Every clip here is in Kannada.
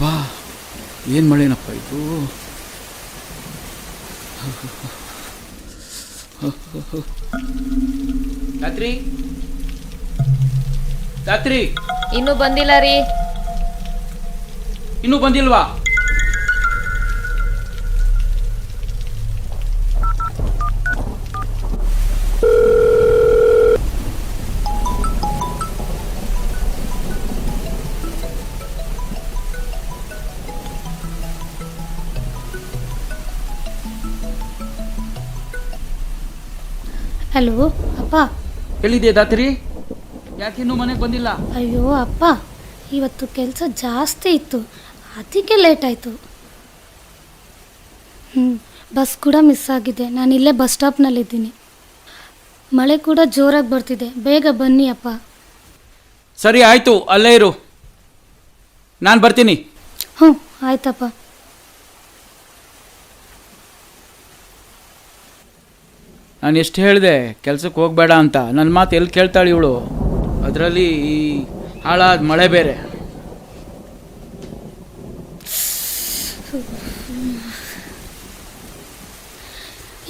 ಅಬ್ಬಾ ಏನು ಮಳೆನಪ್ಪ ಇದು. ರಾತ್ರಿ ರಾತ್ರಿ ಇನ್ನೂ ಬಂದಿಲ್ಲ ರೀ. ಇನ್ನೂ ಬಂದಿಲ್ವಾ? ಹಲೋ ಅಪ್ಪ. ಎಲ್ಲಿದೆ ದಾತ್ರಿ? ಯಾಕೆ ಇನ್ನೂ ಮನೆಗೆ ಬಂದಿಲ್ಲ? ಅಯ್ಯೋ ಅಪ್ಪ, ಇವತ್ತು ಕೆಲಸ ಜಾಸ್ತಿ ಇತ್ತು, ಅದಕ್ಕೆ ಲೇಟ್ ಆಯಿತು. ಬಸ್ ಕೂಡ ಮಿಸ್ ಆಗಿದೆ. ನಾನು ಇಲ್ಲೇ ಬಸ್ ಸ್ಟಾಪ್ನಲ್ಲಿದ್ದೀನಿ. ಮಳೆ ಕೂಡ ಜೋರಾಗಿ ಬರ್ತಿದೆ, ಬೇಗ ಬನ್ನಿ ಅಪ್ಪ. ಸರಿ ಆಯಿತು, ಅಲ್ಲೇ ಇರು, ನಾನು ಬರ್ತೀನಿ. ಹ್ಞೂ ಆಯ್ತಪ್ಪ. ನಾನು ಎಷ್ಟು ಹೇಳಿದೆ ಕೆಲಸಕ್ಕೆ ಹೋಗಬೇಡ ಅಂತ. ನನ್ನ ಮಾತು ಎಲ್ಲಿ ಕೇಳ್ತಾಳೆ ಇವಳು? ಅದರಲ್ಲಿ ಈ ಹಾಳಾದ ಮಳೆ ಬೇರೆ.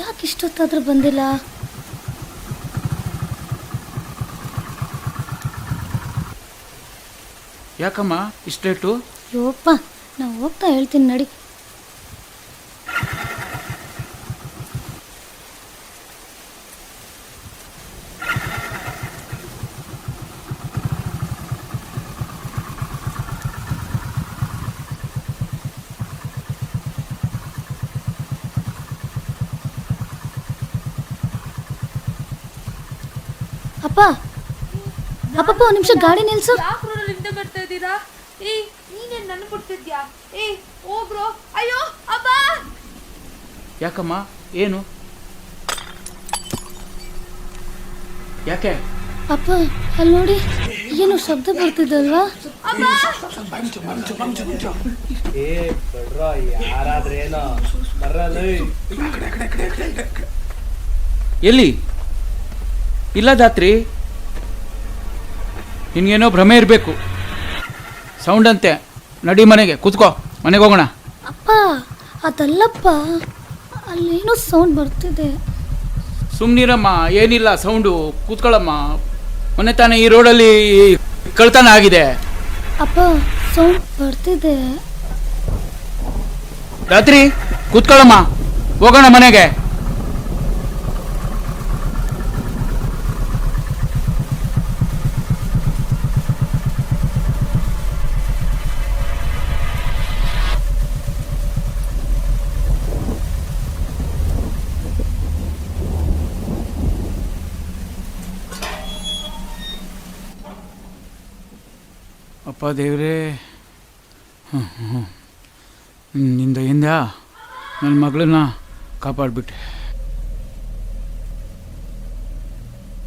ಯಾಕೆ ಇಷ್ಟೊತ್ತಾದರೂ ಬಂದಿಲ್ಲ? ಯಾಕಮ್ಮ ಇಷ್ಟು ಲೇಟು? ಅಯ್ಯೋಪ್ಪ, ನಾವು ಹೋಗ್ತಾ ಹೇಳ್ತೀನಿ ನಡಿ. ಅಪ್ಪ ಅಪ್ಪಪ್ಪ, ಒಂದು ನಿಮಿಷ ಗಾಡಿ ನಿಲ್ಸು. ಯಾಕೆ ರೋಡಲ್ಲಿ ಬರ್ತಾ ಇದ್ದೀರಾ? ನೀನೇನು ನನ್ನ ಬಿಡ್ತಿದ್ಯಾ? ಓ ಬ್ರೋ, ಅಯ್ಯೋ ಅಬ್ಬ. ಯಾಕಮ್ಮ, ಏನು? ಯಾಕೆ? ಅಪ್ಪ ಅಲ್ಲಿ ನೋಡಿ, ಏನು ಶಬ್ದ ಬರ್ತಿದ್ದಲ್ವಾ? ಎಲ್ಲಿ? ಇಲ್ಲ ದಾತ್ರಿ, ನಿನ್ಗೇನೋ ಭ್ರಮೆ ಇರಬೇಕು. ಸೌಂಡ್ ಅಂತೆ. ನಡಿ ಮನೆಗೆ, ಕೂತ್ಕೋ, ಮನೆಗೆ ಹೋಗೋಣ. ಅಪ್ಪ ಅದಲ್ಲಪ್ಪ, ಅಲ್ಲೇನೋ ಸೌಂಡ್ ಬರ್ತಿದೆ. ಸುಮ್ಮನಿರಮ್ಮ, ಏನಿಲ್ಲ ಸೌಂಡು, ಕೂತ್ಕೊಳ್ಳಮ್ಮ. ಮೊನ್ನೆ ತಾನೇ ಈ ರೋಡಲ್ಲಿ ಕಳ್ತನ ಆಗಿದೆ. ಅಪ್ಪ ಸೌಂಡ್ ಬರ್ತಿದೆ. ರಾತ್ರಿ ಕೂತ್ಕೊಳ್ಳಮ್ಮ, ಹೋಗೋಣ ಮನೆಗೆ. ಅಪ್ಪ ದೇವ್ರೇ, ನಿಂದ ಹಿಂದ ನನ್ನ ಮಗಳನ್ನ ಕಾಪಾಡಿಬಿಟ್ಟೆ.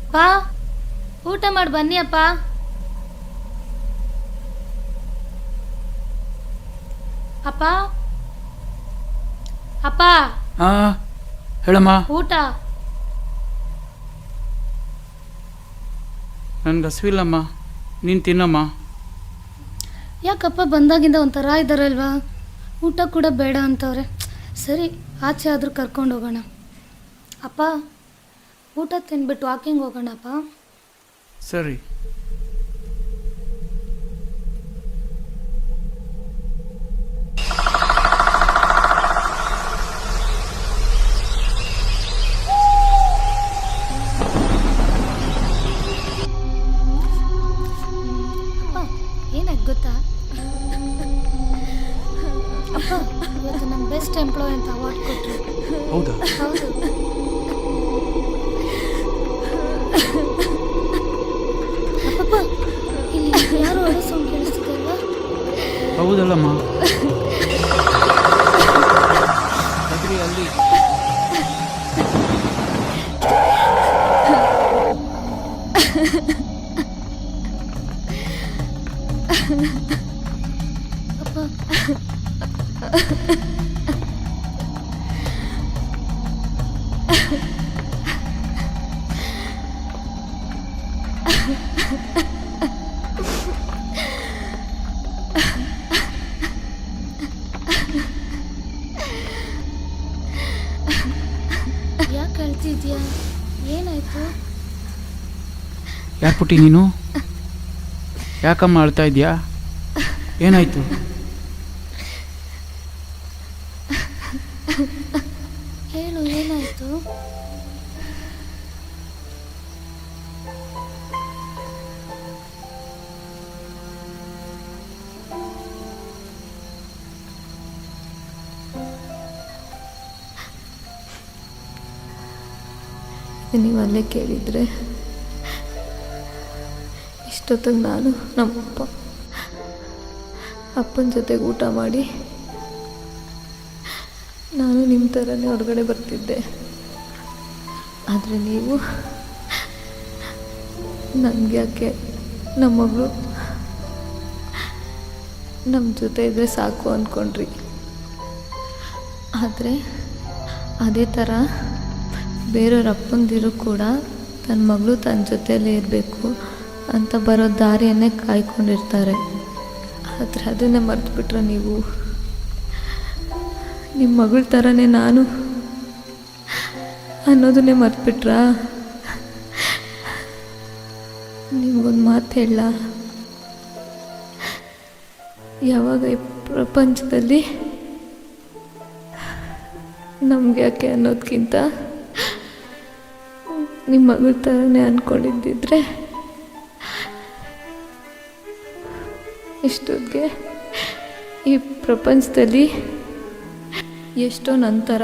ಅಪ್ಪ ಊಟ ಮಾಡಿ ಬನ್ನಿ ಅಪ್ಪ. ಅಪ್ಪ ಅಪ್ಪ ಹಾಂ ಹೇಳಮ್ಮ. ಊಟ. ನನಗೆ ಹಸಿವಿಲ್ಲಮ್ಮ, ನೀನು ತಿನ್ನಮ್ಮ. ಯಾಕಪ್ಪ ಬಂದಾಗಿಂದ ಒಂಥರ ಇದ್ದಾರಲ್ವಾ? ಊಟ ಕೂಡ ಬೇಡ ಅಂತವ್ರೆ. ಸರಿ, ಆಚೆ ಆದರೂ ಕರ್ಕೊಂಡು ಹೋಗೋಣ. ಅಪ್ಪ ಊಟ ತಿನ್ಬಿಟ್ಟು ವಾಕಿಂಗ್ ಹೋಗೋಣಪ್ಪ. ಸರಿ. ಏನಾಯ್ತು ಗೊತ್ತಾ ಅಪ್ಪ, ಇವತ್ತು ನಮ್ಮ ಬೆಸ್ಟ್ ಎಂಪ್ಲಾಯ್ ಅಂತ ಅವಾರ್ಡ್ ಕೊಟ್ಟರು. ಹೌದಾ? ಹೌದು. ಅಪ್ಪಪ್ಪ, ಇಲ್ಲಿ ಯಾರು ಅಳೋ ಸೌಂಡ್ ಕೇಳಿಸ್ತಿದಲ್ವಾ? ಹೌದಲ್ಲಮ್ಮ. ರಾತ್ರಿ ಅಲ್ಲಿ ಅಳ್ತಿದ್ಯಾ? ಏನಾಯ್ತು? ಯಾಕೆ ಪುಟ್ಟಿ ನೀನು ಯಾಕಮ್ಮ ಅಳ್ತಾ ಇದೆಯಾ? ಏನಾಯಿತು? ಹೇಳು, ಏನಾಯ್ತು? ನೀವು ಅಲ್ಲೇ ಕೇಳಿದರೆ ಇಷ್ಟೊತ್ತಿಗೆ ನಾನು ನಮ್ಮಪ್ಪ ಅಪ್ಪನ ಜೊತೆಗೆ ಊಟ ಮಾಡಿ ನಾನು ನಿಮ್ಮ ಥರನೇ ಹೊರಗಡೆ ಬರ್ತಿದ್ದೆ. ಆದರೆ ನೀವು ನನಗೆ ಯಾಕೆ ನಮ್ಮ ಮಗಳು ನಮ್ಮ ಜೊತೆ ಇದ್ದರೆ ಸಾಕು ಅಂದ್ಕೊಂಡ್ರಿ. ಆದರೆ ಅದೇ ಥರ ಬೇರೆಯವ್ರ ಅಪ್ಪಂದಿರು ಕೂಡ ತನ್ನ ಮಗಳು ತನ್ನ ಜೊತೆಯಲ್ಲೇ ಇರಬೇಕು ಅಂತ ಬರೋ ದಾರಿಯನ್ನೇ ಕಾಯ್ಕೊಂಡಿರ್ತಾರೆ. ಆದರೆ ಅದನ್ನೇ ಮರೆತುಬಿಟ್ರೆ ನೀವು. ನಿಮ್ಮ ಮಗಳ ಥರನೇ ನಾನು ಅನ್ನೋದನ್ನೇ ಮರೆತುಬಿಟ್ರಾ? ನಿಮಗೊಂದು ಮಾತು ಹೇಳ, ಯಾವಾಗ ಈ ಪ್ರಪಂಚದಲ್ಲಿ ನಮಗೆ ಯಾಕೆ ಅನ್ನೋದಕ್ಕಿಂತ ನಿಮ್ಮ ಮಗಳ ಥರನೇ ಅಂದ್ಕೊಂಡಿದ್ದಿದ್ರೆ ಇಷ್ಟೊತ್ತಿಗೆ ಈ ಪ್ರಪಂಚದಲ್ಲಿ ಎಷ್ಟೋ ನಂತರ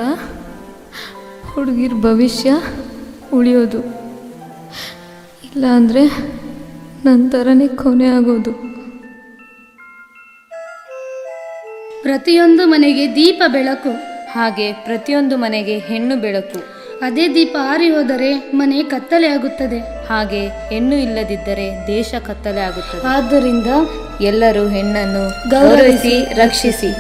ಹುಡುಗಿರ ಭವಿಷ್ಯ ಉಳಿಯೋದು, ಇಲ್ಲ ಅಂದರೆ ನನ್ನ ಥರನೇ ಕೊನೆ ಆಗೋದು. ಪ್ರತಿಯೊಂದು ಮನೆಗೆ ದೀಪ ಬೆಳಕು, ಹಾಗೆ ಪ್ರತಿಯೊಂದು ಮನೆಗೆ ಹೆಣ್ಣು ಬೆಳಕು. ಅದೇ ದೀಪ ಆರಿ ಹೋದರೆ ಮನೆ ಕತ್ತಲೆ ಆಗುತ್ತದೆ. ಹಾಗೆ ಹೆಣ್ಣು ಇಲ್ಲದಿದ್ದರೆ ದೇಶ ಕತ್ತಲೆ ಆಗುತ್ತದೆ. ಆದ್ದರಿಂದ ಎಲ್ಲರೂ ಹೆಣ್ಣನ್ನು ಗೌರವಿಸಿ ರಕ್ಷಿಸಿ.